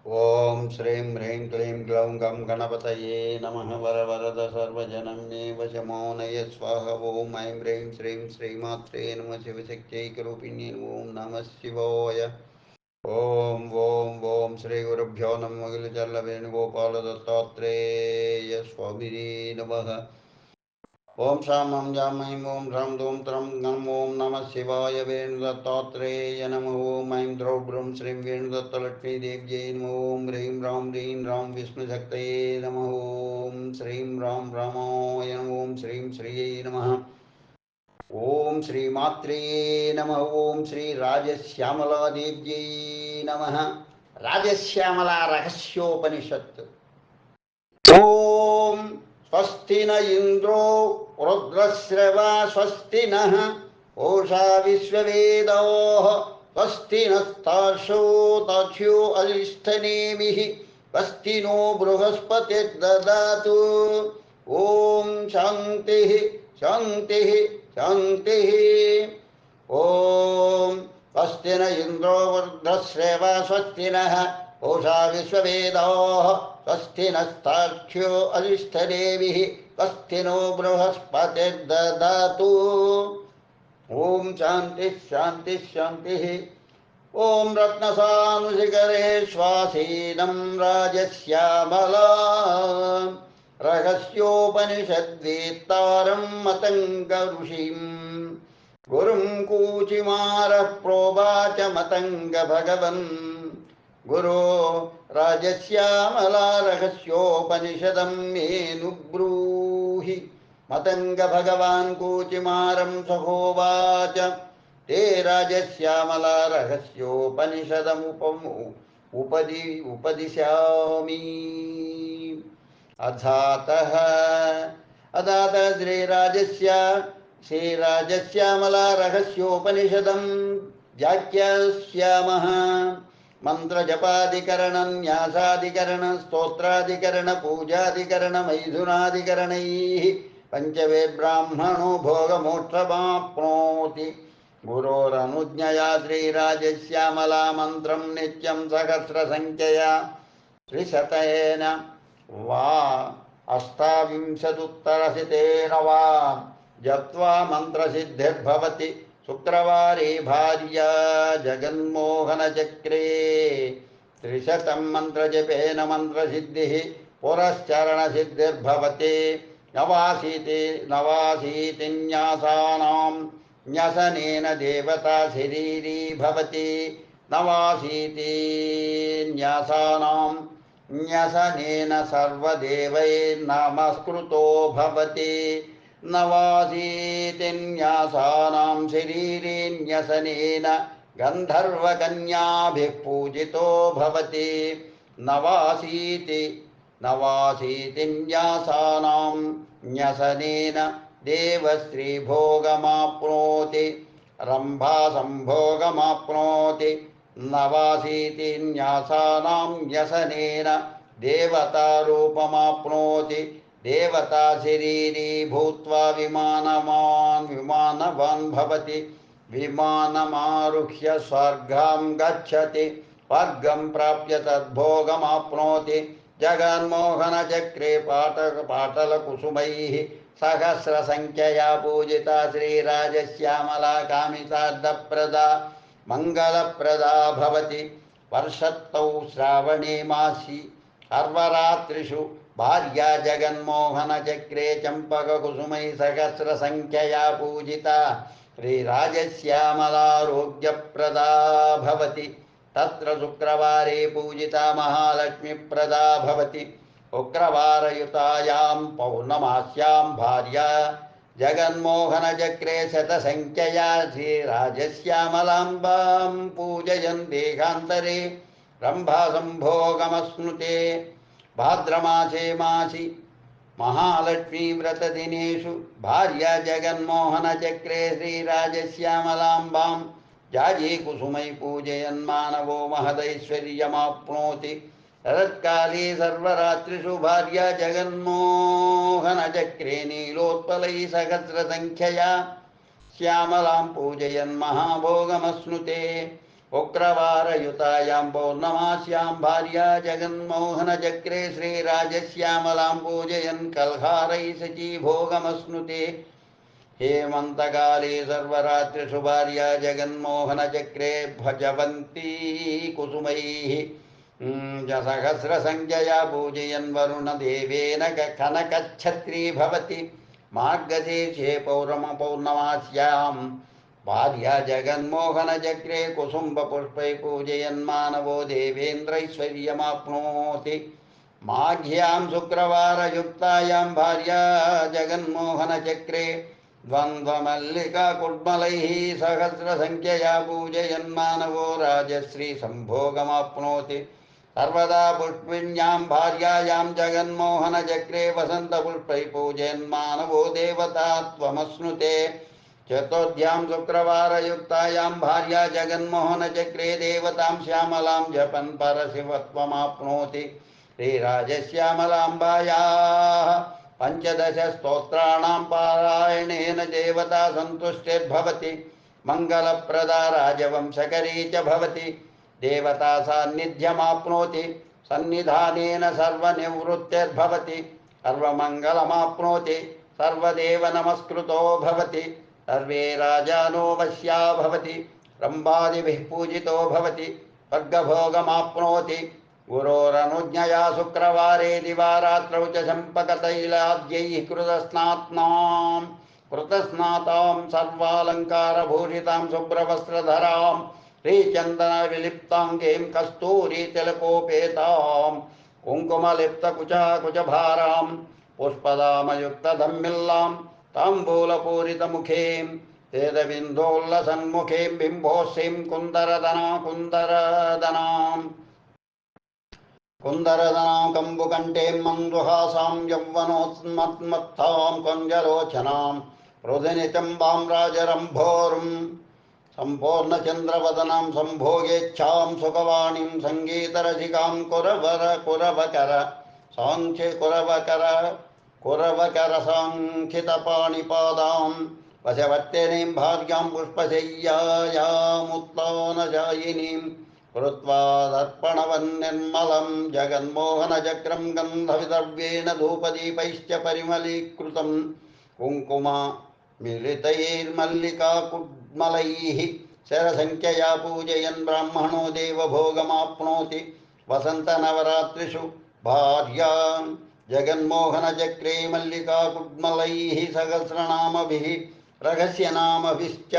ओम श्रीं ह्रीं क्लीं ग्लौं गं गणपतये नमः। वरवरद सर्वजनं मे वशमोनय स्वाहा। ओम ऐं ह्रीं श्रीं श्रीमात्रे नमः। शिवशक्त्यैकरूपिण्ये ओम नमः शिवाय। ओम श्री गुरुभ्यो नमः। वेणुगोपाल दत्तात्रेय स्वामी नमः। ओम शाम हम जाम ऐं ओम ह्रम धूम त्रम गम ओम नमः शिवाय। वेणुदत्तात्रेय नमः। ओम ऐं द्रौ ब्रूं श्रीं वेणुदत्तलक्ष्मी देव्यै नमः। ओम ह्रीं रां विष्णुशक्तये नमः। ओम श्रीं रामाय नमः। ओम श्रीं श्रियै नमः। ओम श्रीमात्रे नमः। ओम श्री राजश्यामला देव्यै नमः। राजश्यामला रहस्योपनिषत्। ओम स्वस्ति न इंद्रो रुद्रश्रवा स्वस्ति नः पूषा विश्ववेदाः स्वस्ति नस्तार्क्ष्यो दध्यो अरिष्ठनेमिः स्वस्ति नो बृहस्पतिर्ददातु। ओम शान्तिः शान्तिः शान्तिः। ओम स्वस्ति न इंद्रो वृद्धश्रेवा स्वस्ति नः पूषा विश्ववेदाः स्वस्ति नस्तार्क्ष्यो अरिष्ठदेविः स्वस्ति नो बृहस्पतिर्ददातु। ओम शांति शांति शांति। ओम रत्नसानुशिखरे श्वासीनं राजश्यामला रहस्योपनिषद्वेत्तारं मतंग ऋषिम् गुरुं कूचिमारः प्रोवाच मतंग भगवन्। गुरो राजश्यामला रहस्योपनिषदं मेऽनुब्रूहि। मतंग भगवान् कूचिमारं सहोवाच ते राजश्यामला उपदिशामि। अथातः अदातः श्रीराजश्यामला रहस्योपनिषदं व्याख्यास्यामः। मंत्रजपाधिकरण न्यासाधिकरण स्तोत्राधिकरण पूजाधिकरण मैथुनाधिकरणैः पंचवेद ब्राह्मणो भोगमोक्षमाप्नोति। गुरोरनुज्ञया श्रीराजश्यामला मंत्रं नित्यं सहस्रसंख्यया त्रिशतेन वा अष्टाविंशदुत्तरशतेन वा जप्त्वा मंत्रसिद्धिर्भवति। शुक्रवारे भार्या जगन्मोहनचक्रे त्रिशतं मंत्रजपेन मंत्रसिद्धिः पुरश्चरणसिद्धिर्भवति। नवाशीतिन्यासानां न्यसनेन देवता शरीरी भवति। नवाशीतिन्यासानां न्यसनेन सर्वदेवैर्नमस्कृतो भवति। नवाशीतिन्यासानां शरीरे न्यसनेन गन्धर्वकन्याभिः पूजितो भवति। नवाशीतिन्यासानां न्यसनेन देवश्रीभोगमाप्नोति रम्भासंभोगमाप्नोति। नवाशीतिन्यासानां न्यसनेन देवतारूपमाप्नोति। देवता शरीरी भूत्वा विमानवान् भवति। विमानमारुह्य स्वर्गं गच्छति। स्वर्गं प्राप्य तद्भोगमाप्नोति। जगन्मोहनचक्रे पाटलकुसुमैः सहस्रसंख्यया पूजिता श्रीराजश्यामला कामितार्थप्रदा मङ्गलप्रदा भवति। वर्षत्तौ श्रावणे मासि सर्वरात्रिषु भार्या जगन्मोहनचक्रे चम्पककुसुमै सहस्रसंख्यया पूजिता श्रीराजश्यामलारोग्यप्रदा भवति। तत्र शुक्रवारे पूजिता महालक्ष्मीप्रदा भवति। शुक्रवारयुतायां पौर्णमास्यां भार्या जगन्मोहनचक्रे शतसंख्यया श्रीराजश्यामलाम्बां पूजयन् देहान्तरे रम्भासंभोगमश्नुते। भाद्रमासे मासि महालक्ष्मी व्रतदिनेषु भार्या जगन्मोहनचक्रे श्रीराजश्यामलाम्बां जाजीकुसुमै पूजयन् मानवो महदैश्वर्यमाप्नोति। शरत्काले सर्वरात्रिषु भार्या जगन्मोहनचक्रे नीलोत्पलैः सहस्रसंख्यया श्यामलां पूजयन् महाभोगमश्नुते। उग्रवारयुतायां पौर्णमास्यां भार्या जगन्मोहनचक्रे श्रीराजश्यामलां पूजयन् कल्हारैः सचीभोगमश्नुते हेमन्तकाले सर्वरात्रिषु भार्या जगन्मोहनचक्रे भजवन्ती कुसुमैः सहस्रसङ्ख्यया पूजयन् वरुणदेवेन कनकच्छत्री भवति मार्गशीर्षे पौर्णमास्यां भार्या जगन्मोहनचक्रे कुसुम्बपुष्पै पूजयन्मानवो देवेन्द्रैश्वर्यमाप्नोति माघ्यां शुक्रवारयुक्तायां भार्या जगन्मोहनचक्रे द्वन्द्वमल्लिकाकुड्मलैः सहस्रसङ्ख्यया पूजयन्मानवो राजश्रीसम्भोगमाप्नोति सर्वदा पुष्पिण्यां भार्यायां जगन्मोहनचक्रे वसन्तपुष्पैः पूजयन्मानवो देवतात्वमश्नुते चतुर्थ्यां शुक्रवारयुक्तायां भार्या जगन्मोहनचक्रे देवतां श्यामलां जपन् परशिवत्वमाप्नोति श्रीराजश्यामलाम्बायाः पंचदश स्तोत्राणां पारायणेन देवता सन्तुष्टिर्भवति मङ्गलप्रदा राजवंशकरी च भवति देवता सान्निध्यमाप्नोति सन्निधानेन सर्वनिवृत्तिर्भवति सर्वमङ्गलमाप्नोति सर्वदेव नमस्कृतो भवति सर्वे राजानो वश्या भवति रम्भादिभिः पूजितो भवति वर्गभोगमाप्नोति गुरोरनुज्ञया शुक्रवारे दिवारात्रौ च चम्पकतैलाद्यैः कृतस्नातां सर्वालङ्कारभूषितां शुभ्रवस्त्रधरां श्रीचन्दनविलिप्ताङ्गीं कस्तूरीतिलकोपेतां कुङ्कुमलिप्तकुचाकुचभारां पुष्पदामयुक्तधम्मिल्लां ताम्बूलपूरितमुखीं वेदबिन्दोल्लसन्मुखीं बिम्भोस्सीं कुन्दरदनां कुन्दरदनां कम्बुकण्ठीं मन्दुहासां यौवनोन्मत्तां कञ्जलोचनां रुदिनिचम्बां राजरम्भोरुं सम्पूर्णचन्द्रवदनां सम्भोगेच्छां सुखवाणीं सङ्गीतरसिकां कुरवकर साङ्खितपाणिपादां वशवर्तिनीं भार्यां पुष्पशय्यायामुत्तानजायिनीं कृत्वा दर्पणवन्निर्मलं जगन्मोहनचक्रं गन्धविद्रव्येण धूपदीपैश्च परिमलीकृतं कुङ्कुमा मिलितैर्मल्लिकाकुड्मलैः शरसङ्ख्यया पूजयन् ब्राह्मणो देवभोगमाप्नोति वसन्तनवरात्रिषु भार्या जगन्मोहनचक्रे मल्लिकाकुड्मलैः सहस्रनामभिः रहस्यनामभिश्च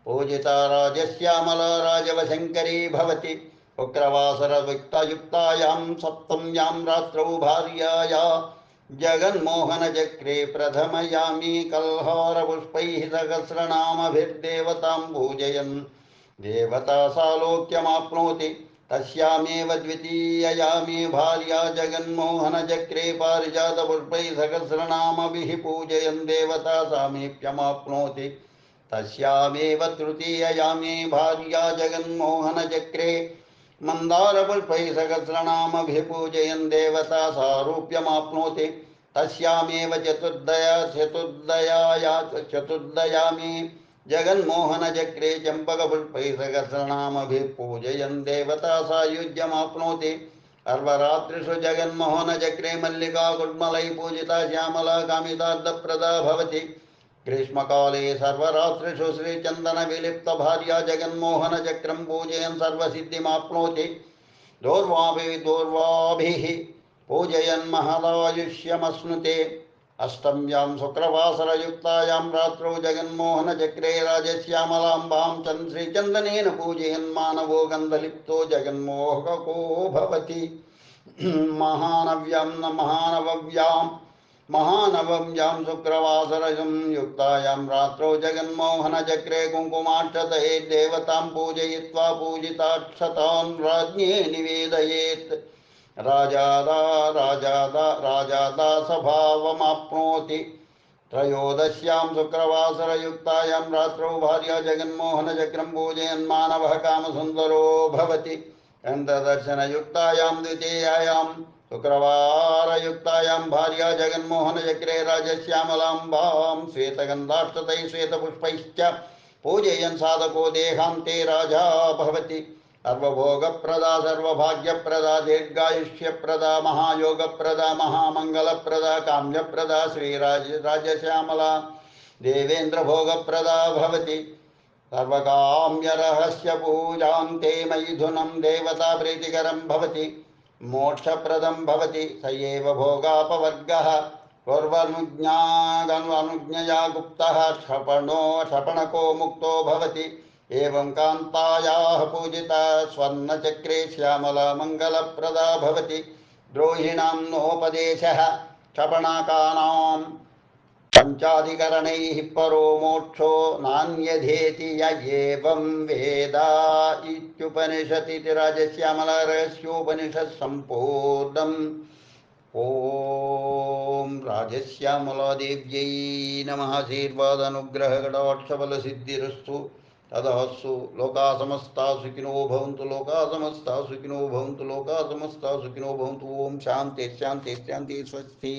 पूजिता राजश्यामला राजवशङ्करी भवति शुक्रवासरयुक्तायां सप्तम्यां रात्रौ भार्याया जगन्मोहनचक्रे प्रथमयामी कल्हारपुष्पैः सहस्रनामभिर्देवतां पूजयन् देवता सालोक्यमाप्नोति तस्यामेव द्वितीययामी भार्या जगन्मोहनचक्रे पारिजातपुष्पैः सहस्रनामभिः पूजयन् देवता सामीप्यमाप्नोति तस्यामेव तृतीययामी भार्या जगन्मोहनचक्रे मन्दारपुष्पैः सहस्रनामभिः पूजयन् देवता सारूप्यमाप्नोति तस्यामेव चतुर्दयामी जगन्मोहनचक्रे चम्पकपुष्पैः सहस्रनामभिः पूजयन् देवता सायुज्यमाप्नोति अर्धरात्रिषु जगन्मोहनचक्रे मल्लिकाकुड्मलैः पूजिता श्यामला कामितार्थप्रदा भवति ग्रीष्मकाले सर्वरात्रिषु श्रीचन्दनविलिप्तभार्या जगन्मोहनचक्रं पूजयन् सर्वसिद्धिमाप्नोति दोर्वाभिः पूजयन् महदायुष्यमश्नुते अष्टम्यां शुक्रवासरयुक्तायां रात्रौ जगन्मोहनचक्रे राजश्यामलाम्बां श्रीचन्दनेन पूजयन् मानवो गन्धलिप्तो जगन्मोहको भवति महानवव्यां शुक्रवासरयुक्तायां रात्रौ जगन्मोहनचक्रे कुङ्कुमाक्षतये देवतां पूजयित्वा पूजिताक्षतान् राज्ञे निवेदयेत् राजादासभावमाप्नोति त्रयोदश्यां शुक्रवासरयुक्तायां रात्रौ भार्या जगन्मोहनचक्रं पूजयन् मानवः कामसुन्दरो भवति चन्द्रदर्शनयुक्तायां द्वितीयायां शुक्रवारयुक्तायां भार्या जगन्मोहनचक्रे राजश्यामलाम्बां श्वेतगन्धाक्षतैः श्वेतपुष्पैश्च पूजयन् साधको देहान्ते राजा भवति सर्वभोगप्रदा सर्वभाग्यप्रदा दीर्घायुष्यप्रदा महायोगप्रदा महामङ्गलप्रदा काम्यप्रदा श्रीराजश्यामला देवेन्द्रभोगप्रदा भवति सर्वकाम्यरहस्यपूजां ते मैथुनं देवताप्रीतिकरं भवति मोक्षप्रदं भवति स एव भोगापवर्गः पूर्वनुज्ञया गुप्तः क्षपणको मुक्तो भवति एवं कान्तायाः पूजिता स्वर्णचक्रे श्यामला मङ्गलप्रदा भवति द्रोहिणां नोपदेशः क्षपणाकानां पञ्चाधिकरणैः परो मोक्षो नान्यधेति य एवं वेद इत्युपनिषदिति राजश्यामलारहस्योपनिषत् सम्पूर्णम्। ॐ राजश्यामलादेव्यै नमः। आशीर्वादानुग्रहकटाक्षबलसिद्धिरस्तु तदस्तु। लोकाः समस्ताः सुखिनो भवन्तु, लोकाः समस्ताः सुखिनो भवन्तु, लोकाः समस्ताः सुखिनो भवन्तु। ओम शान्ति शान्ति शान्ति। स्वस्ति।